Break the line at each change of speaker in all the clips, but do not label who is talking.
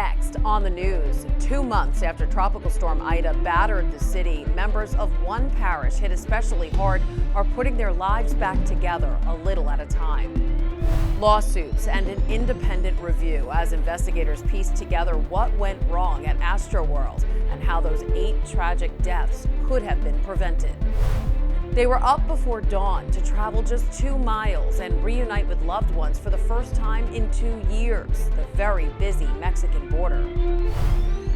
Next on the news, 2 months after Tropical Storm Ida battered the city, members of one parish hit especially hard are putting their lives back together a little at a time. Lawsuits and an independent review as investigators piece together what went wrong at Astroworld and how those 8 tragic deaths could have been prevented. They were up before dawn to travel just 2 miles and reunite with loved ones for the first time in 2 years, the very busy Mexican border.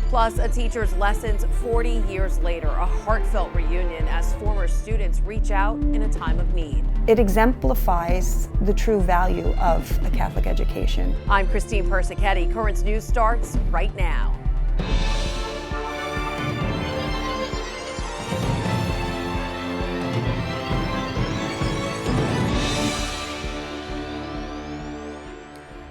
Plus, a teacher's lessons 40 years later, a heartfelt reunion as former students reach out in a time of need.
It exemplifies the true value of a Catholic education.
I'm Christine Persichetti. Currents News starts right now.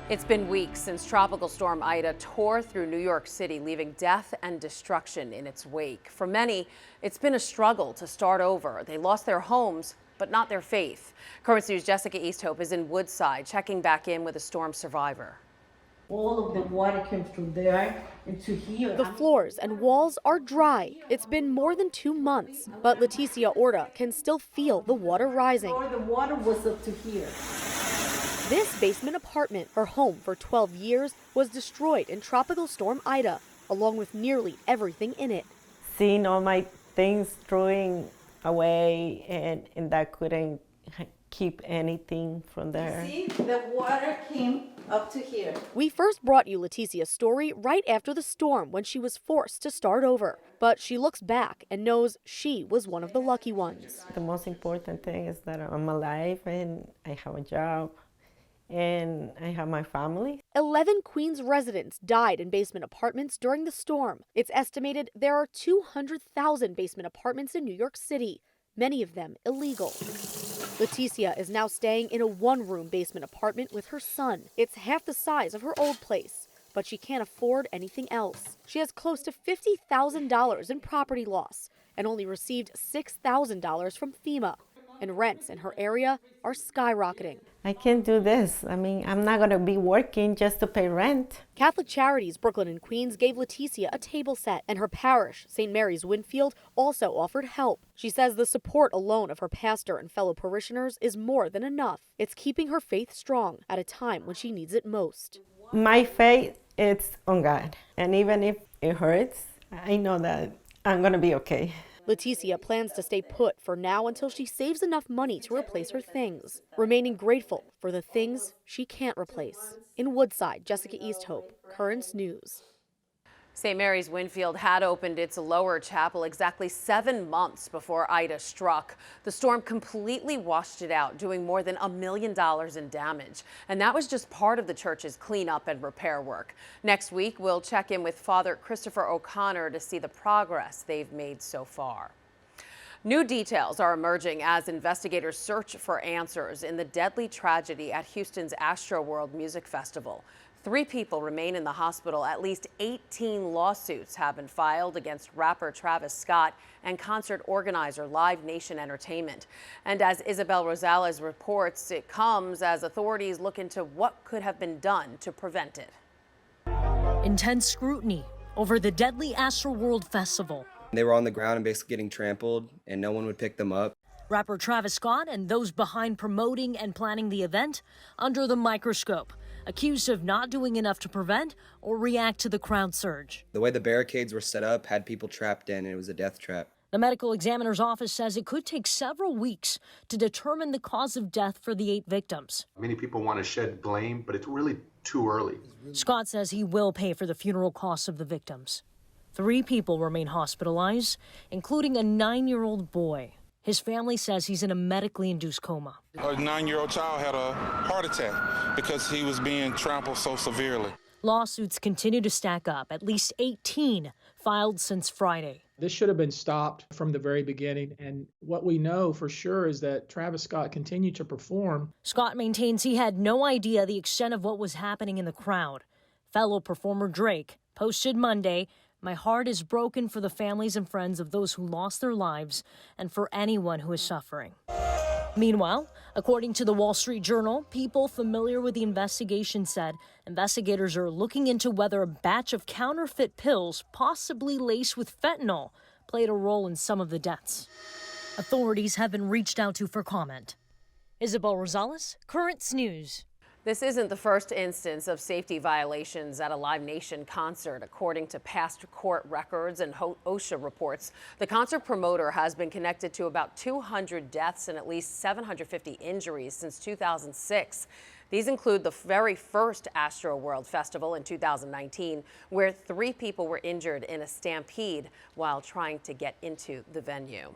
It's been weeks since Tropical Storm Ida tore through New York City, leaving death and destruction in its wake. For many, it's been a struggle to start over. They lost their homes, but not their faith. Currents News' Jessica Easthope is in Woodside, checking back in with a storm survivor.
All of the water came from there into here.
The floors and walls are dry. It's been more than 2 months, but Leticia Orta can still feel the water rising.
The water was up to here.
This basement apartment, her home for 12 years, was destroyed in Tropical Storm Ida, along with nearly everything in it.
Seeing all my things throwing away and that couldn't keep anything from there.
See, the water came up to here.
We first brought you Leticia's story right after the storm when she was forced to start over. But she looks back and knows she was one of the lucky ones.
The most important thing is that I'm alive and I have a job. And I have my family.
11 Queens residents died in basement apartments during the storm. It's estimated there are 200,000 basement apartments in New York City, many of them illegal. Leticia is now staying in a 1-room basement apartment with her son. It's half the size of her old place, but she can't afford anything else. She has close to $50,000 in property loss and only received $6,000 from FEMA. And rents in her area are skyrocketing.
I can't do this. I mean, I'm not going to be working just to pay rent.
Catholic Charities Brooklyn and Queens gave Leticia a table set, and her parish, St. Mary's Winfield, also offered help. She says the support alone of her pastor and fellow parishioners is more than enough. It's keeping her faith strong at a time when she needs it most.
My faith is on God. And even if it hurts, I know that I'm going to be okay.
Leticia plans to stay put for now until she saves enough money to replace her things, remaining grateful for the things she can't replace. In Woodside, Jessica Easthope, Currents News.
St. Mary's Winfield had opened its lower chapel exactly 7 months before Ida struck. The storm completely washed it out, doing more than $1 million in damage. And that was just part of the church's cleanup and repair work. Next week, we'll check in with Father Christopher O'Connor to see the progress they've made so far. New details are emerging as investigators search for answers in the deadly tragedy at Houston's Astroworld Music Festival. 3 people remain in the hospital. At least 18 lawsuits have been filed against rapper Travis Scott and concert organizer Live Nation Entertainment. And as Isabel Rosales reports, it comes as authorities look into what could have been done to prevent it.
Intense scrutiny over the deadly Astroworld Festival.
They were on the ground and basically getting trampled, and no one would pick them up.
Rapper Travis Scott and those behind promoting and planning the event under the microscope, accused of not doing enough to prevent or react to the crowd surge.
The way the barricades were set up had people trapped in, and it was a death trap.
The medical examiner's office says it could take several weeks to determine the cause of death for the 8 victims.
Many people want to shed blame, but it's really too early.
Scott says he will pay for the funeral costs of the victims. 3 people remain hospitalized, including a 9-year-old boy. His family says he's in a medically induced coma.
A 9-year-old child had a heart attack because he was being trampled so severely.
Lawsuits continue to stack up, at least 18 filed since Friday.
This should have been stopped from the very beginning, and what we know for sure is that Travis Scott continued to perform.
Scott maintains he had no idea the extent of what was happening in the crowd. Fellow performer Drake posted Monday, "My heart is broken for the families and friends of those who lost their lives and for anyone who is suffering." Meanwhile, according to the Wall Street Journal, people familiar with the investigation said investigators are looking into whether a batch of counterfeit pills, possibly laced with fentanyl, played a role in some of the deaths. Authorities have been reached out to for comment. Isabel Rosales, Currents News.
This isn't the first instance of safety violations at a Live Nation concert. According to past court records and OSHA reports, the concert promoter has been connected to about 200 deaths and at least 750 injuries since 2006. These include the very first Astroworld Festival in 2019, where 3 people were injured in a stampede while trying to get into the venue.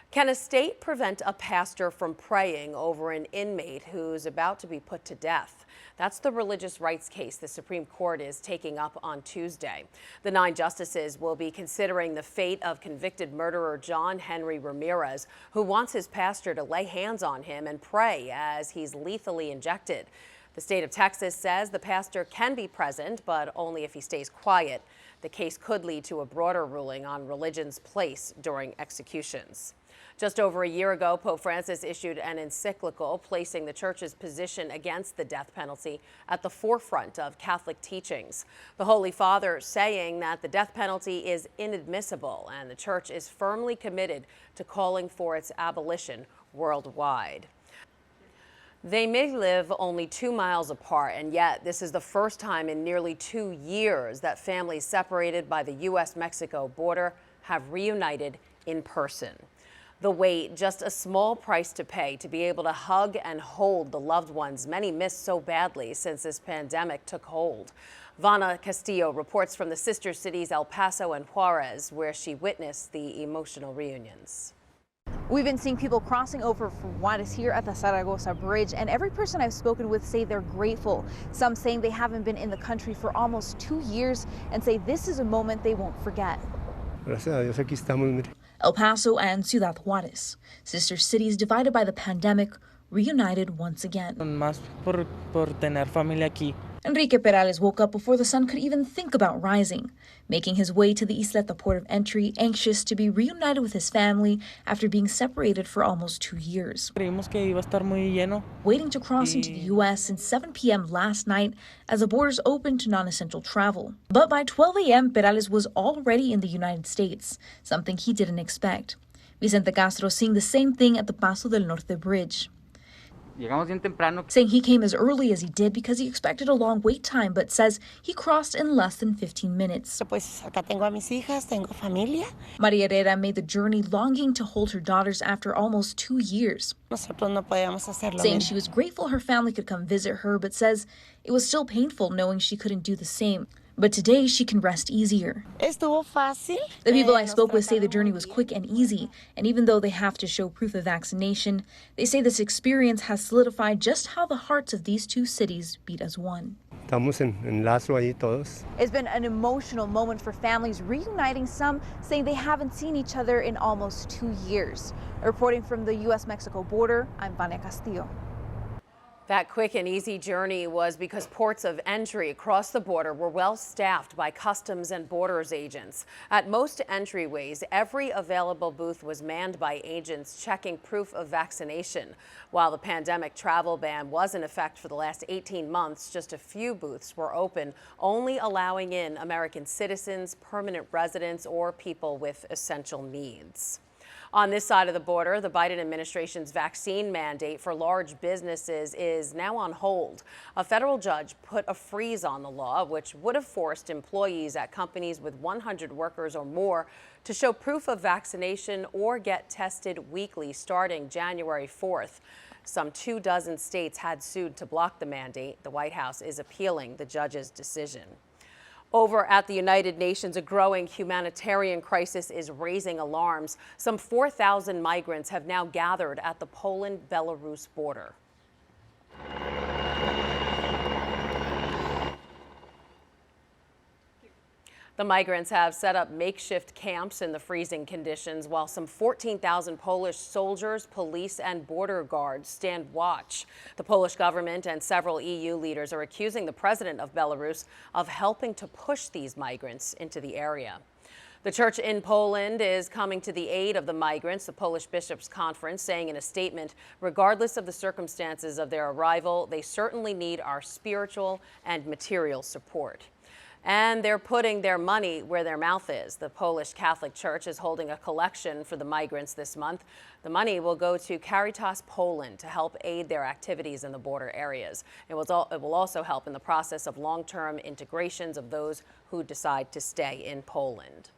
Can a state prevent a pastor from praying over an inmate who's about to be put to death? That's the religious rights case the Supreme Court is taking up on Tuesday. The 9 justices will be considering the fate of convicted murderer John Henry Ramirez, who wants his pastor to lay hands on him and pray as he's lethally injected. The state of Texas says the pastor can be present, but only if he stays quiet. The case could lead to a broader ruling on religion's place during executions. Just over a year ago, Pope Francis issued an encyclical placing the church's position against the death penalty at the forefront of Catholic teachings. The Holy Father saying that the death penalty is inadmissible and the church is firmly committed to calling for its abolition worldwide. They may live only 2 miles apart, and yet this is the first time in nearly 2 years that families separated by the U.S. Mexico border have reunited in person. The wait, just a small price to pay to be able to hug and hold the loved ones many missed so badly since this pandemic took hold. Vanna Castillo reports from the sister cities El Paso and Juarez, where she witnessed the emotional reunions.
We've been seeing people crossing over from Juarez here at the Zaragoza Bridge, and every person I've spoken with say they're grateful. Some saying they haven't been in the country for almost 2 years and say this is a moment they won't forget.
Gracias a Dios, aquí estamos.
El Paso and Ciudad Juarez, sister cities divided by the pandemic, reunited once again.
Más por tener familia aquí.
Enrique Perales woke up before the sun could even think about rising, making his way to the Isleta port of entry, anxious to be reunited with his family after being separated for almost 2 years.
Creímos que iba a estar muy lleno.
Waiting to cross into the U.S. since 7 p.m. last night as the borders opened to non-essential travel. But by 12 a.m., Perales was already in the United States, something he didn't expect. Vicente Castro seeing the same thing at the Paso del Norte Bridge.
Llegamos bien temprano.
Saying he came as early as he did because he expected a long wait time, but says he crossed in less than 15 minutes.
Pues acá tengo a mis hijas, tengo familia.
Maria Herrera made the journey longing to hold her daughters after almost 2 years.
Nosotros no podíamos hacerlo.
Saying she was grateful her family could come visit her, but says it was still painful knowing she couldn't do the same. But today she can rest easier.
Estuvo fácil.
The people I spoke with say the journey was quick and easy, and even though they have to show proof of vaccination, they say this experience has solidified just how the hearts of these 2 cities beat as one.
Estamos en lazo ahí todos.
It's been an emotional moment for families reuniting, some saying they haven't seen each other in almost 2 years. Reporting from the U.S. Mexico border, I'm Vanna Castillo.
That quick and easy journey was because ports of entry across the border were well staffed by Customs and Borders agents. At most entryways, every available booth was manned by agents checking proof of vaccination. While the pandemic travel ban was in effect for the last 18 months, just a few booths were open, only allowing in American citizens, permanent residents, or people with essential needs. On this side of the border, the Biden administration's vaccine mandate for large businesses is now on hold. A federal judge put a freeze on the law, which would have forced employees at companies with 100 workers or more to show proof of vaccination or get tested weekly starting January 4th. Some 24 states had sued to block the mandate. The White House is appealing the judge's decision. Over at the United Nations, a growing humanitarian crisis is raising alarms. Some 4,000 migrants have now gathered at the Poland-Belarus border. The migrants have set up makeshift camps in the freezing conditions, while some 14,000 Polish soldiers, police, and border guards stand watch. The Polish government and several EU leaders are accusing the president of Belarus of helping to push these migrants into the area. The church in Poland is coming to the aid of the migrants, the Polish Bishops' Conference saying in a statement, regardless of the circumstances of their arrival, they certainly need our spiritual and material support. And they're putting their money where their mouth is. The Polish Catholic Church is holding a collection for the migrants this month. The money will go to Caritas Poland to help aid their activities in the border areas. It will also help in the process of long-term integrations of those who decide to stay in Poland.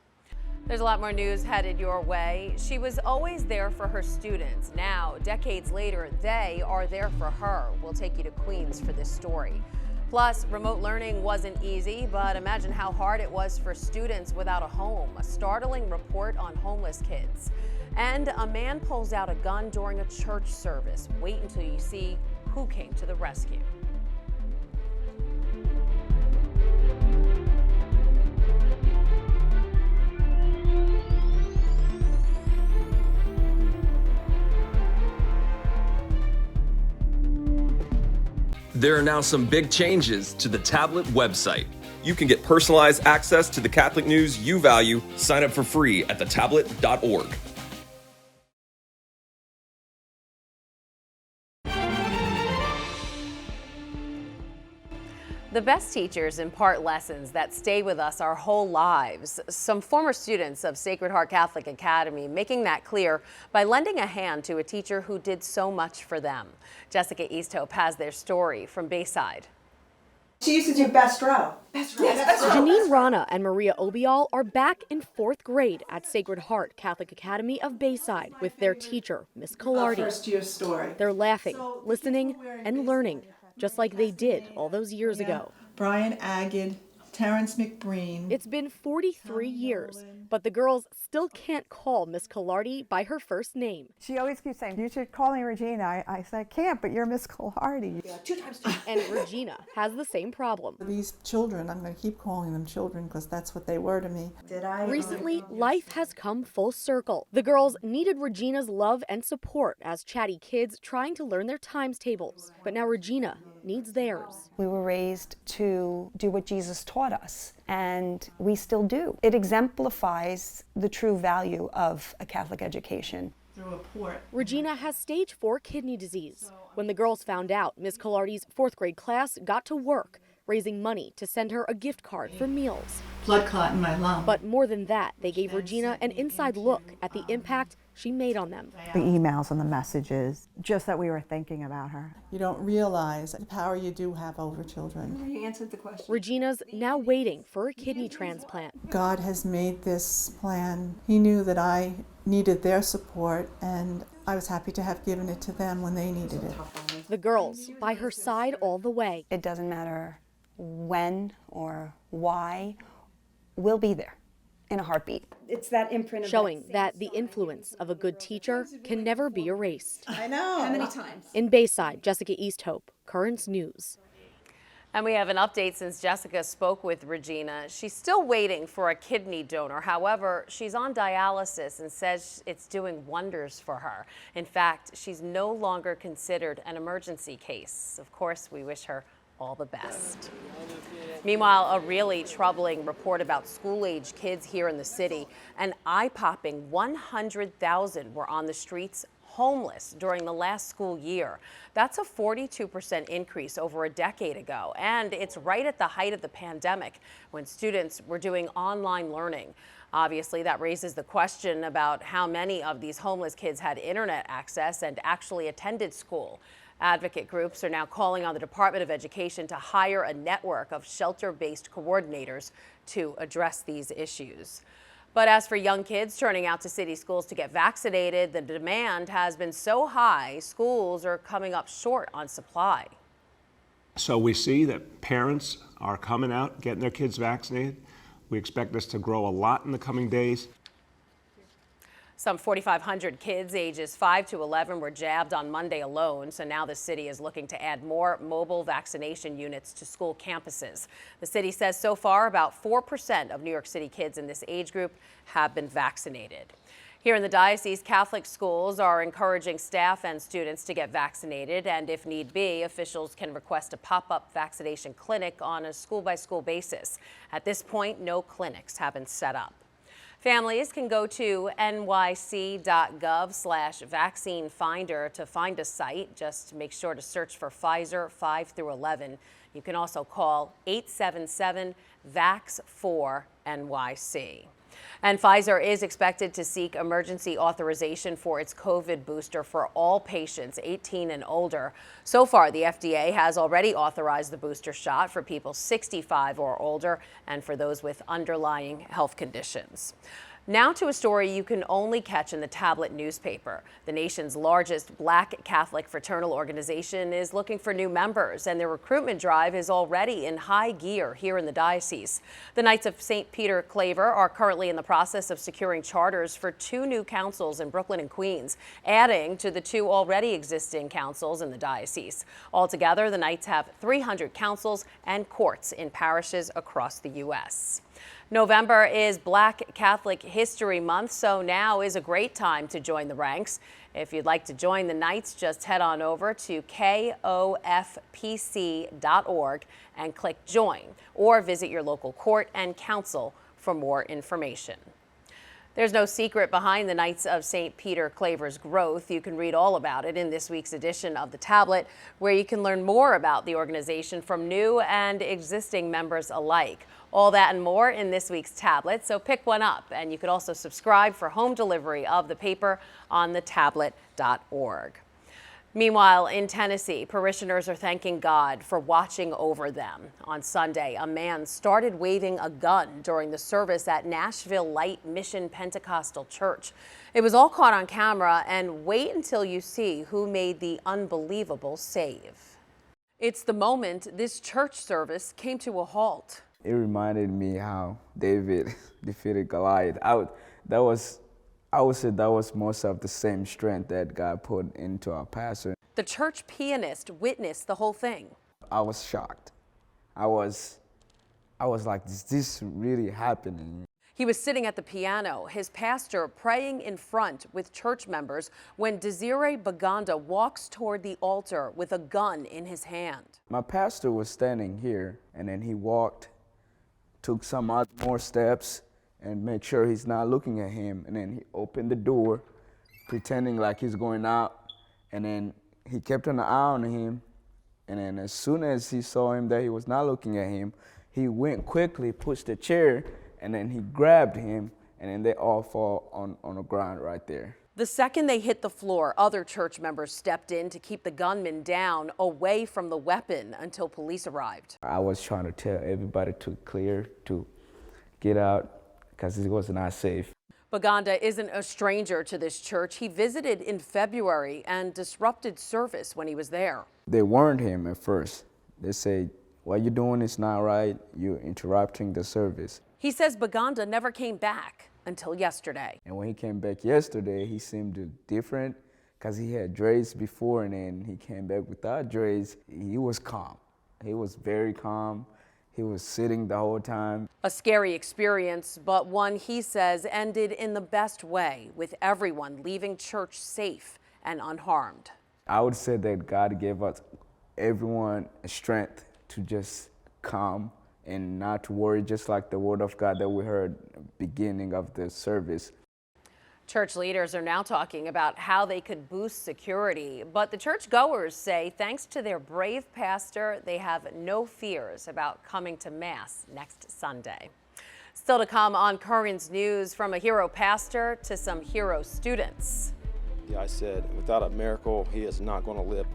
There's a lot more news headed your way. She was always there for her students. Now, decades later, they are there for her. We'll take you to Queens for this story. Plus, remote learning wasn't easy, but imagine how hard it was for students without a home. A startling report on homeless kids. And a man pulls out a gun during a church service. Wait until you see who came to the rescue.
There are now some big changes to the tablet website. You can get personalized access to the Catholic news you value. Sign up for free at thetablet.org.
The best teachers impart lessons that stay with us our whole lives. Some former students of Sacred Heart Catholic Academy making that clear by lending a hand to a teacher who did so much for them. Jessica Easthope has their story from Bayside.
She used to do best row. Best row. Yes, best row.
Janine Rana and Maria Obial are back in 4th grade at Sacred Heart Catholic Academy of Bayside with their teacher, Miss Collardi.
First year story.
They're laughing, listening, and learning, just like they did all those years ago.
Brian Agid, Terrence McBreen.
It's been 43 years, but the girls still can't call Miss Collardi by her first name.
She always keeps saying, you should call me Regina. I said, I can't, but you're Miss Collardi.
Yeah, 2 times 2.
And Regina has the same problem.
These children, I'm going to keep calling them children because that's what they were to me.
Recently, life has come full circle. The girls needed Regina's love and support as chatty kids trying to learn their times tables. But now Regina needs theirs.
We were raised to do what Jesus taught us, and we still do. It exemplifies the true value of a Catholic education.
Through a port.
Regina has stage 4 kidney disease. When the girls found out, Miss Collardi's 4th grade class got to work, raising money to send her a gift card for meals.
Blood clot in my lung.
But more than that, they gave Regina an inside look at the impact she made on them.
The emails and the messages, just that we were thinking about her.
You don't realize the power you do have over children.
You answered the question.
Regina's now waiting for a kidney transplant.
God has made this plan. He knew that I needed their support, and I was happy to have given it to them when they needed it.
The girls by her side all the way.
It doesn't matter when or why, we'll be there in a heartbeat.
It's that imprint of
showing that the influence of a good teacher can never be erased.
I know.
How many times?
In Bayside, Jessica Easthope, Currents News.
And we have an update since Jessica spoke with Regina. She's still waiting for a kidney donor. However, she's on dialysis and says it's doing wonders for her. In fact, she's no longer considered an emergency case. Of course, we wish her all the best. Meanwhile, a really troubling report about school-age kids here in the city. An eye-popping 100,000 were on the streets homeless during the last school year. That's a 42% increase over a decade ago, and it's right at the height of the pandemic when students were doing online learning. Obviously, that raises the question about how many of these homeless kids had internet access and actually attended school. Advocate groups are now calling on the Department of Education to hire a network of shelter-based coordinators to address these issues. But as for young kids turning out to city schools to get vaccinated, the demand has been so high, schools are coming up short on supply.
So we see that parents are coming out, getting their kids vaccinated. We expect this to grow a lot in the coming days.
Some 4,500 kids ages 5 to 11 were jabbed on Monday alone, so now the city is looking to add more mobile vaccination units to school campuses. The city says so far about 4% of New York City kids in this age group have been vaccinated. Here in the diocese, Catholic schools are encouraging staff and students to get vaccinated, and if need be, officials can request a pop-up vaccination clinic on a school-by-school basis. At this point, no clinics have been set up. Families can go to nyc.gov/vaccine finder to find a site. Just make sure to search for Pfizer 5 through 11. You can also call 877-VAX4-NYC. And Pfizer is expected to seek emergency authorization for its COVID booster for all patients 18 and older. So far, the FDA has already authorized the booster shot for people 65 or older and for those with underlying health conditions. Now to a story you can only catch in the Tablet newspaper. The nation's largest Black Catholic fraternal organization is looking for new members, and their recruitment drive is already in high gear here in the diocese. The Knights of St. Peter Claver are currently in the process of securing charters for 2 new councils in Brooklyn and Queens, adding to the 2 already existing councils in the diocese. Altogether, the Knights have 300 councils and courts in parishes across the U.S. November is Black Catholic History Month, so now is a great time to join the ranks. If you'd like to join the Knights, just head on over to kofpc.org and click Join, or visit your local court and council for more information. There's no secret behind the Knights of St. Peter Claver's growth. You can read all about it in this week's edition of the Tablet, where you can learn more about the organization from new and existing members alike. All that and more in this week's Tablet, so pick one up. And you could also subscribe for home delivery of the paper on thetablet.org. Meanwhile, in Tennessee, parishioners are thanking God for watching over them. On Sunday, a man started waving a gun during the service at Nashville Light Mission Pentecostal Church. It was all caught on camera, and wait until you see who made the unbelievable save. It's the moment this church service came to a halt.
It reminded me how David defeated Goliath. I would say that was most of the same strength that God put into our pastor.
The church pianist witnessed the whole thing.
I was shocked. I was like, is this really happening?
He was sitting at the piano, his pastor praying in front with church members, when Desiree Baganda walks toward the altar with a gun in his hand.
My pastor was standing here, and then he walked, took some more steps, and make sure he's not looking at him. And then he opened the door, pretending like he's going out. And then he kept an eye on him. And then as soon as he saw him that he was not looking at him, he went quickly, pushed a chair, and then he grabbed him. And then they all fall on the ground right there.
The second they hit the floor, other church members stepped in to keep the gunman down, away from the weapon, until police arrived.
I was trying to tell everybody to clear, to get out, because it was not safe.
Baganda isn't a stranger to this church. He visited in February and disrupted service when he was there.
They warned him at first. They said, what you're doing is not right. You're interrupting the service.
He says Baganda never came back until yesterday.
And when he came back yesterday, he seemed different because he had dreads before, and then he came back without dreads. He was calm. He was very calm. He was sitting the whole time.
A scary experience, but one he says ended in the best way, with everyone leaving church safe and unharmed.
I would say that God gave us everyone strength to just calm and not to worry, just like the word of God that we heard beginning of the service.
Church leaders are now talking about how they could boost security, but the churchgoers say thanks to their brave pastor, they have no fears about coming to Mass next Sunday. Still to come on Currents News, from a hero pastor to some hero students.
Yeah, I said, without a miracle, he is not going to live.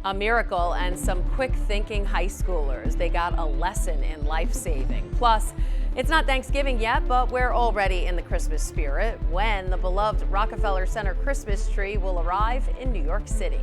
A miracle and some quick-thinking high schoolers. They got a lesson in life-saving. Plus, it's not Thanksgiving yet, but we're already in the Christmas spirit when the beloved Rockefeller Center Christmas tree will arrive in New York City.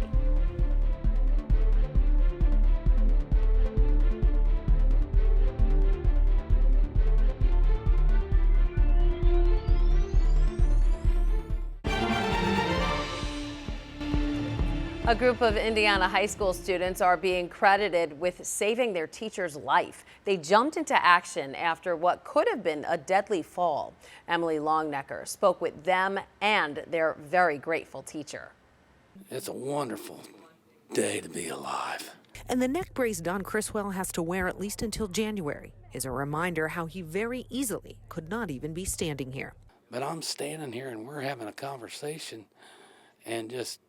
A group of Indiana high school students are being credited with saving their teacher's life. They jumped into action after what could have been a deadly fall. Emily Longnecker spoke with them and their very grateful teacher.
It's a wonderful day to be alive. And the neck brace Don Criswell has to wear at least until January is a reminder how he very easily could not even be standing here.
But I'm standing here and we're having a conversation and just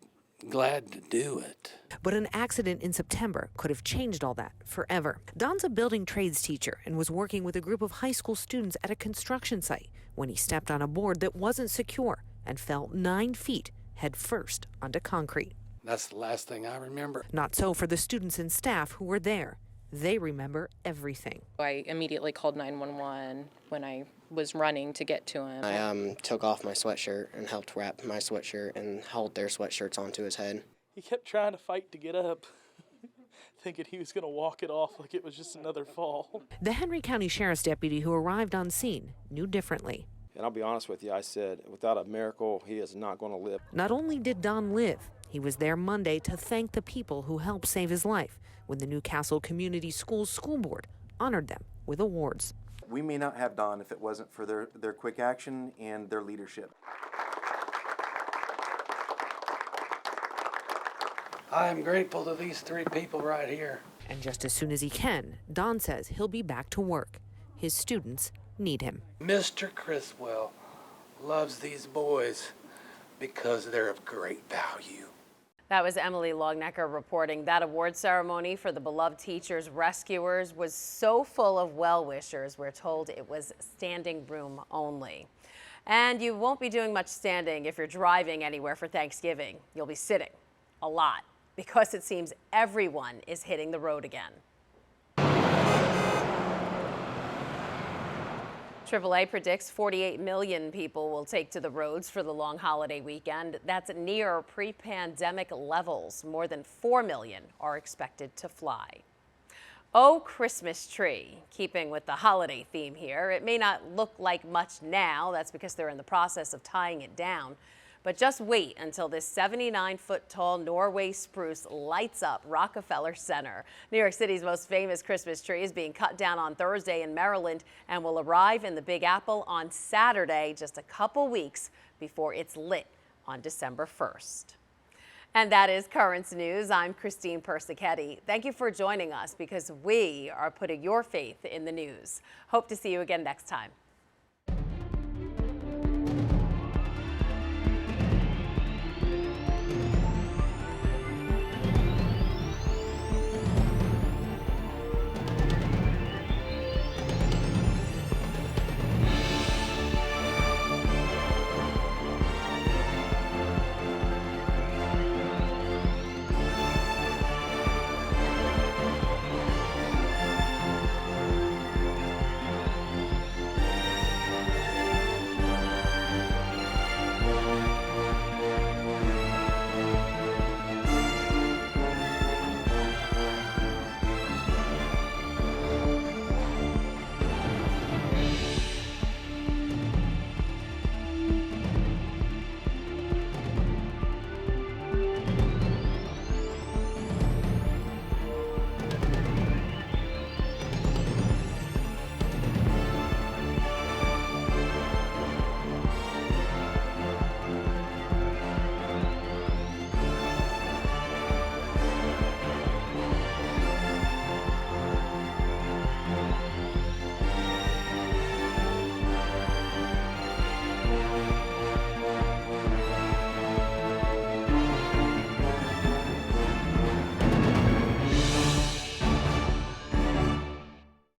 glad to do it.
But an accident in September could have changed all that forever. Don's a building trades teacher and was working with a group of high school students at a construction site when he stepped on a board that wasn't secure and fell 9 feet head first onto concrete.
That's the last thing I remember.
Not so for the students and staff who were there. They remember everything.
I immediately called 911 when I was running to get to him.
I took off my sweatshirt and helped wrap my sweatshirt and held their sweatshirts onto his head.
He kept trying to fight to get up, thinking he was going to walk it off like it was just another fall.
The Henry County Sheriff's deputy who arrived on scene knew differently.
And I'll be honest with you, I said, without a miracle, he is not going to live.
Not only did Don live, he was there Monday to thank the people who helped save his life when the Newcastle Community Schools School Board honored them with awards.
We may not have Don if it wasn't for their quick action and their leadership.
I am grateful to these 3 people right here.
And just as soon as he can, Don says he'll be back to work. His students need him.
Mr. Criswell loves these boys because they're of great value.
That was Emily Longnecker reporting. That award ceremony for the beloved teachers rescuers was so full of well-wishers. We're told it was standing room only. And you won't be doing much standing if you're driving anywhere for Thanksgiving. You'll be sitting a lot because it seems everyone is hitting the road again. AAA predicts 48 million people will take to the roads for the long holiday weekend. That's near pre-pandemic levels. More than 4 million are expected to fly. Oh, Christmas tree. Keeping with the holiday theme here, it may not look like much now. That's because they're in the process of tying it down. But just wait until this 79-foot-tall Norway spruce lights up Rockefeller Center. New York City's most famous Christmas tree is being cut down on Thursday in Maryland and will arrive in the Big Apple on Saturday, just a couple weeks before it's lit on December 1st. And that is Currents News. I'm Christine Persichetti. Thank you for joining us because we are putting your faith in the news. Hope to see you again next time.